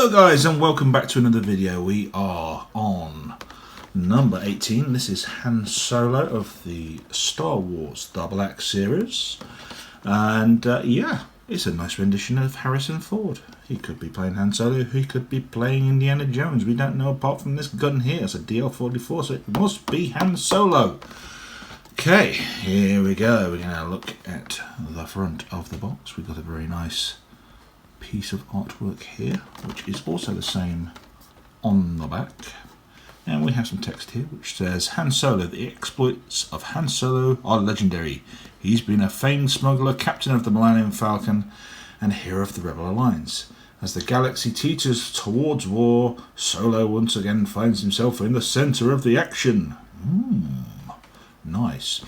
Hello guys and welcome back to another video. We are on number 18. This is Han Solo of the Star Wars Double Axe series. And yeah, it's a nice rendition of Harrison Ford. He could be playing Han Solo, he could be playing Indiana Jones. We don't know apart from this gun here. It's a DL-44, so it must be Han Solo. Okay, here we go. We're going to look at the front of the box. We've got a very nice piece of artwork here, which is also the same on the back, and we have some text here which says Han Solo, the exploits of Han Solo are legendary. He's been a famed smuggler, captain of the Millennium Falcon, and hero of the Rebel Alliance. As the galaxy teeters towards war, Solo once again finds himself in the center of the action. Nice.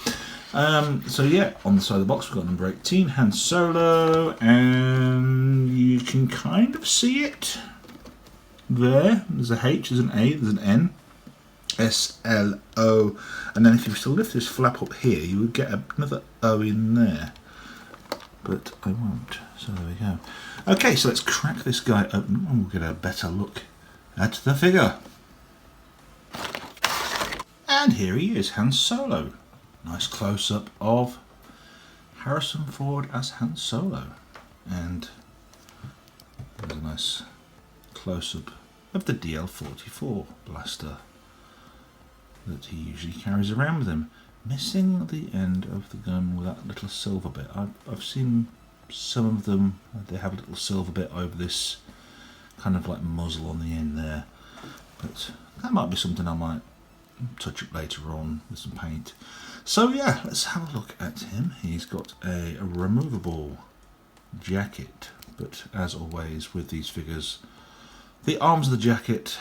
So yeah, on the side of the box we've got number 18, Han Solo, and you can kind of see it there. There's a H, there's an A, there's an N, S-L-O, and then if you were to lift this flap up here, you would get another O in there, but I won't, so there we go. Okay, so let's crack this guy open and we'll get a better look at the figure. And here he is, Han Solo. Nice close-up of Harrison Ford as Han Solo, and there's a nice close-up of the DL-44 blaster that he usually carries around with him. Missing the end of the gun with that little silver bit. I've seen some of them, they have a little silver bit over this kind of like muzzle on the end there, but that might be something I might touch up later on with some paint. So yeah, let's have a look at him. He's got a removable jacket, but as always with these figures, the arms of the jacket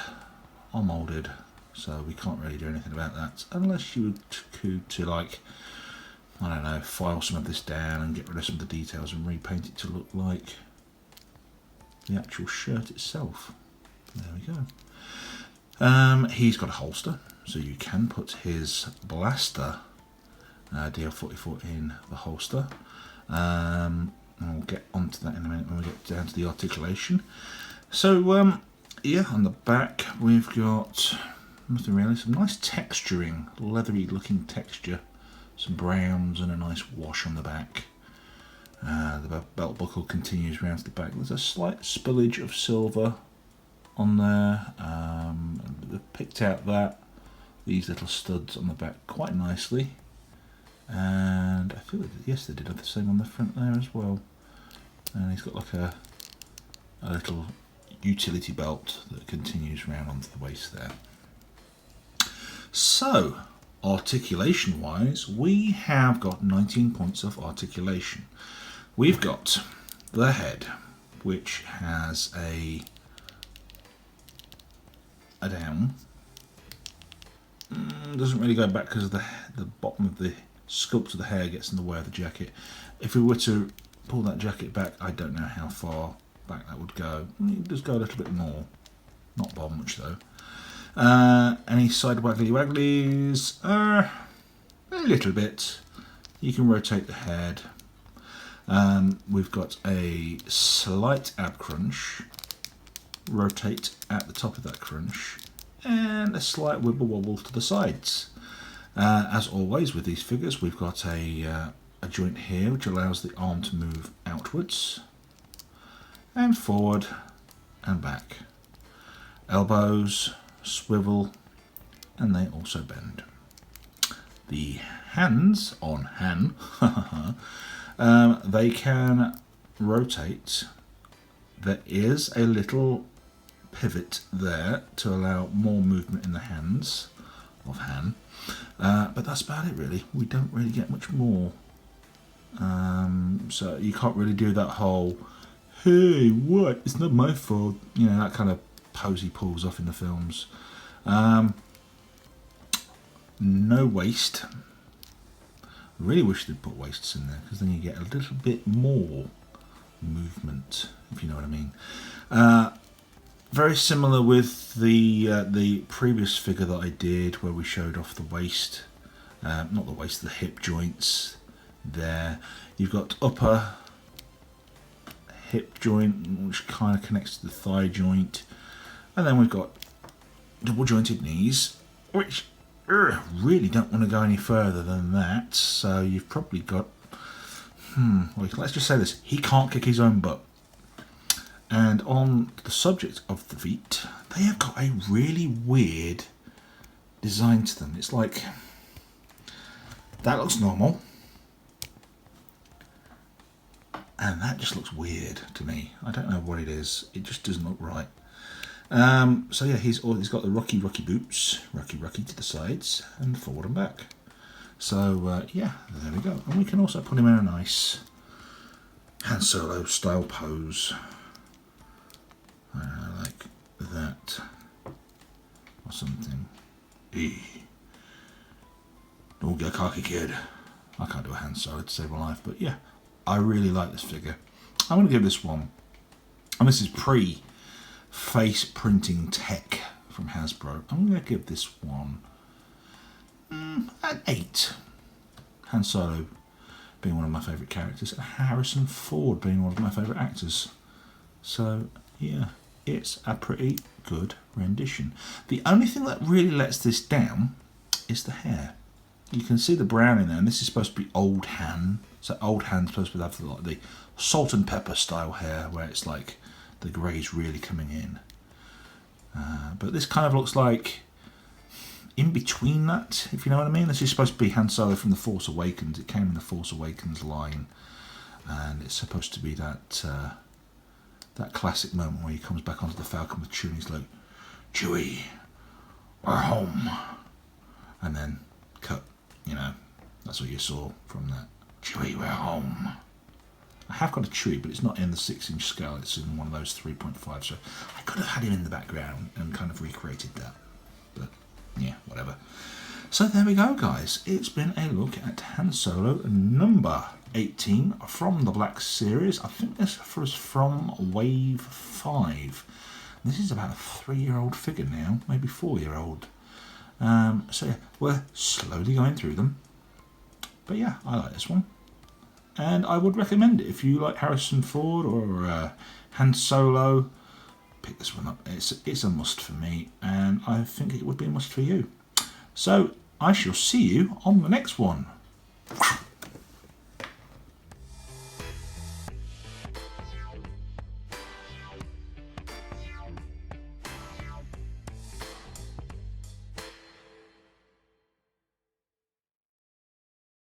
are moulded, so we can't really do anything about that unless you could to, like, I don't know, file some of this down and get rid of some of the details and repaint it to look like the actual shirt itself. There we go. He's got a holster, so you can put his blaster DL-44 in the holster. And we'll get onto that in a minute when we get down to the articulation. So yeah, on the back we've got nothing really, some nice texturing, leathery looking texture, some browns and a nice wash on the back. The belt buckle continues round to the back. There's a slight spillage of silver on there. They've picked out these little studs on the back quite nicely, and I feel that, yes, they did have the same on the front there as well. And he's got like a little utility belt that continues round onto the waist there. So articulation wise, we have got 19 points of articulation. We've got the head, which has a down. Doesn't really go back because of the bottom of the sculpt of the hair gets in the way of the jacket. If we were to pull that jacket back, I don't know how far back that would go. It does go a little bit more, not by much though. Any side waggly wagglies? A little bit. You can rotate the head. We've got a slight ab crunch. Rotate at the top of that crunch, and a slight wibble wobble to the sides. As always with these figures, we've got a joint here which allows the arm to move outwards and forward and back. Elbows swivel and they also bend. The hands on Han, they can rotate. There is a little pivot there to allow more movement in the hands of Han, but that's about it really. We don't really get much more, so you can't really do that whole "hey, what, it's not my fault," you know, that kind of pose he pulls off in the films. No waist. I really wish they'd put waists in there, because then you get a little bit more movement, if you know what I mean. Very similar with the previous figure that I did, where we showed off the waist, not the waist, the hip joints there. You've got upper hip joint, which kind of connects to the thigh joint. And then we've got double jointed knees, which really don't want to go any further than that. So you've probably got, well, let's just say this, he can't kick his own butt. And on the subject of the feet, they have got a really weird design to them. It's like, that looks normal, and that just looks weird to me. I don't know what it is. It just doesn't look right. So yeah, he's got the rocky boots, rocky to the sides and forward and back. So yeah, there we go. And we can also put him in a nice Han Solo style pose, like that or something. Don't get cocky, kid. I can't do a Han Solo to save my life, but yeah, I really like this figure. I'm going to give this one, and this is pre-face printing tech from Hasbro, I'm going to give this one an 8. Han Solo being one of my favourite characters, and Harrison Ford being one of my favourite actors. So yeah, it's a pretty good rendition. The only thing that really lets this down is the hair. You can see the brown in there, and this is supposed to be old Han. So old Han's supposed to have like the salt and pepper style hair, where it's like the grey's really coming in. But this kind of looks like in between that, if you know what I mean. This is supposed to be Han Solo from The Force Awakens. It came in the Force Awakens line, and it's supposed to be that that classic moment where he comes back onto the Falcon with Chewie, and he's like, "Chewie, we're home," and then cut. You know, that's what you saw from that. Chewie, we're home. I have got a Chewie, but it's not in the 6-inch scale. It's in one of those 3.5. So I could have had him in the background and kind of recreated that. But yeah, whatever. So there we go, guys. It's been a look at Han Solo number 18 from the Black Series. I think this was from Wave 5. This is about a 3-year-old figure now, maybe 4-year-old. So yeah, we're slowly going through them. But yeah, I like this one. And I would recommend it if you like Harrison Ford or Han Solo. Pick this one up. It's a must for me, and I think it would be a must for you. So I shall see you on the next one.